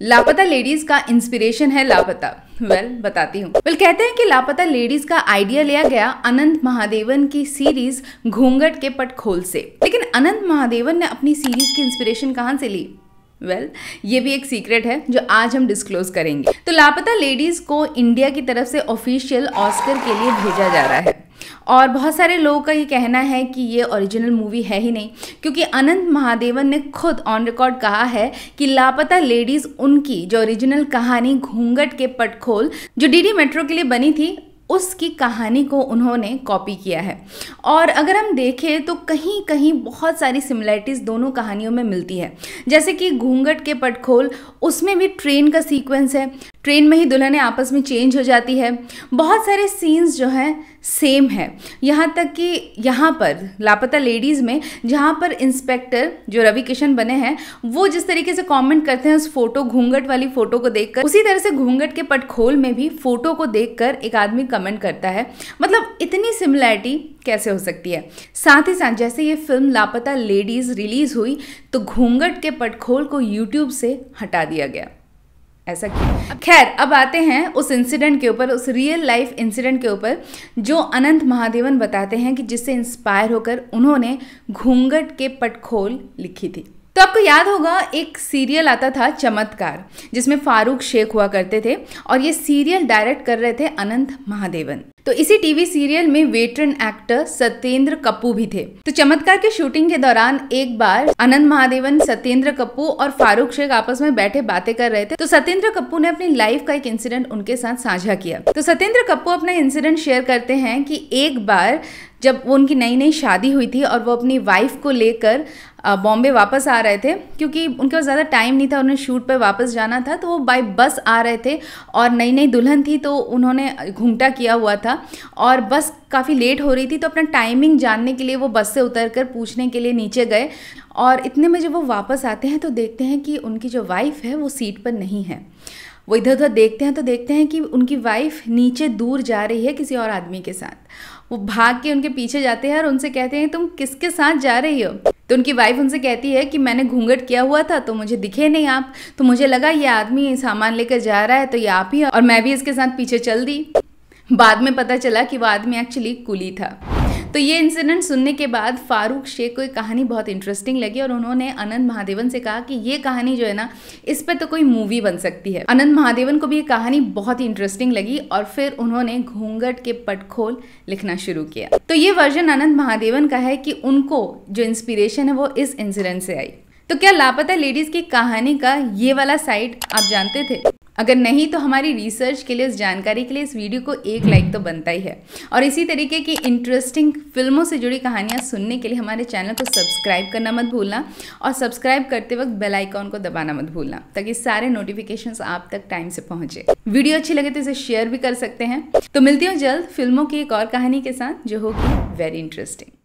लापता लेडीज का इंस्पिरेशन है लापता। बताती हूँ। कहते हैं कि लापता लेडीज का आइडिया लिया गया अनंत महादेवन की सीरीज घूंघट के पट खोल से। लेकिन अनंत महादेवन ने अपनी सीरीज की इंस्पिरेशन कहाँ से ली? ये भी एक सीक्रेट है जो आज हम डिस्क्लोज करेंगे। तो लापता लेडीज को इंडिया की तरफ से ऑफिशियल ऑस्कर के लिए भेजा जा रहा है और बहुत सारे लोगों का ये कहना है कि ये ओरिजिनल मूवी है ही नहीं, क्योंकि अनंत महादेवन ने खुद ऑन रिकॉर्ड कहा है कि लापता लेडीज उनकी जो ओरिजिनल कहानी घूंघट के पट खोल जो डीडी मेट्रो के लिए बनी थी उसकी कहानी को उन्होंने कॉपी किया है। और अगर हम देखें तो कहीं कहीं बहुत सारी सिमिलरिटीज़ दोनों कहानियों में मिलती है। जैसे कि घूंघट के पट खोल, उसमें भी ट्रेन का सीक्वेंस है, ट्रेन में ही दुल्हनें आपस में चेंज हो जाती है। बहुत सारे सीन्स जो हैं सेम है। यहाँ तक कि यहाँ पर लापता लेडीज़ में जहाँ पर इंस्पेक्टर जो रवि किशन बने हैं वो जिस तरीके से कमेंट करते हैं उस फोटो घूंघट वाली फोटो को देखकर, उसी तरह से घूंघट के पट खोल में भी फोटो को देखकर एक आदमी कमेंट करता है। मतलब इतनी सिमिलरिटी कैसे हो सकती है। साथ ही साथ जैसे ये फिल्म लापता लेडीज रिलीज हुई तो घूंघट के पट खोल को यूट्यूब से हटा दिया गया। ऐसा क्यों? खैर, अब आते हैं उस इंसिडेंट के ऊपर, उस रियल लाइफ इंसिडेंट के ऊपर जो अनंत महादेवन बताते हैं कि जिससे इंस्पायर होकर उन्होंने घूंघट के पट खोल लिखी थी। तो आपको याद होगा एक सीरियल आता था चमत्कार, जिसमें फारूक शेख हुआ करते थे और ये सीरियल डायरेक्ट कर रहे थे अनंत महादेवन। तो इसी टीवी सीरियल में वेटरन एक्टर सत्येंद्र कप्पू भी थे। तो चमत्कार के शूटिंग के दौरान एक बार अनंत महादेवन, सत्येंद्र कप्पू और फारूक शेख आपस में बैठे बातें कर रहे थे। तो सत्येंद्र कप्पू ने अपनी लाइफ का एक इंसिडेंट उनके साथ साझा किया। तो सत्येंद्र कप्पू अपना इंसिडेंट शेयर करते हैं कि एक बार जब वो उनकी नई नई शादी हुई थी और वो अपनी वाइफ को लेकर बॉम्बे वापस आ रहे थे, क्योंकि उनके पास ज़्यादा टाइम नहीं था, उन्हें शूट पर वापस जाना था, तो वो बाय बस आ रहे थे और नई नई दुल्हन थी तो उन्होंने घूंघटा किया हुआ था और बस काफ़ी लेट हो रही थी। तो अपना टाइमिंग जानने के लिए वो बस से उतरकर पूछने के लिए नीचे गए और इतने में जब वो वापस आते हैं तो देखते हैं कि उनकी जो वाइफ है वो सीट पर नहीं है। वो इधर उधर देखते हैं तो देखते हैं कि उनकी वाइफ नीचे दूर जा रही है किसी और आदमी के साथ। वो भाग के उनके पीछे जाते हैं और उनसे कहते हैं तुम किसके साथ जा रही हो? तो उनकी वाइफ उनसे कहती है कि मैंने घूंघट किया हुआ था तो मुझे दिखे नहीं आप, तो मुझे लगा ये आदमी सामान लेकर जा रहा है तो ये आप ही, और मैं भी इसके साथ पीछे चल दी। बाद में पता चला कि वो आदमी एक्चुअली कुली था। तो ये इंसिडेंट सुनने के बाद फारूक शेख को एक कहानी बहुत इंटरेस्टिंग लगी और उन्होंने अनंत महादेवन से कहा कि ये कहानी जो है ना, इस पर तो कोई मूवी बन सकती है। अनंत महादेवन को भी ये कहानी बहुत ही इंटरेस्टिंग लगी और फिर उन्होंने घूंघट के पट खोल लिखना शुरू किया। तो ये वर्जन अनंत महादेवन का है कि उनको जो इंस्पिरेशन है वो इस इंसिडेंट से आई। तो क्या लापता लेडीज की कहानी का ये वाला साइड आप जानते थे? अगर नहीं तो हमारी रिसर्च के लिए, इस जानकारी के लिए इस वीडियो को एक लाइक तो बनता ही है। और इसी तरीके की इंटरेस्टिंग फिल्मों से जुड़ी कहानियां सुनने के लिए हमारे चैनल को सब्सक्राइब करना मत भूलना और सब्सक्राइब करते वक्त बेल आइकॉन को दबाना मत भूलना ताकि सारे नोटिफिकेशंस आप तक टाइम से पहुंचे। वीडियो अच्छी लगे तो इसे शेयर भी कर सकते हैं। तो मिलती हूँ जल्द फिल्मों की एक और कहानी के साथ जो होगी वेरी इंटरेस्टिंग।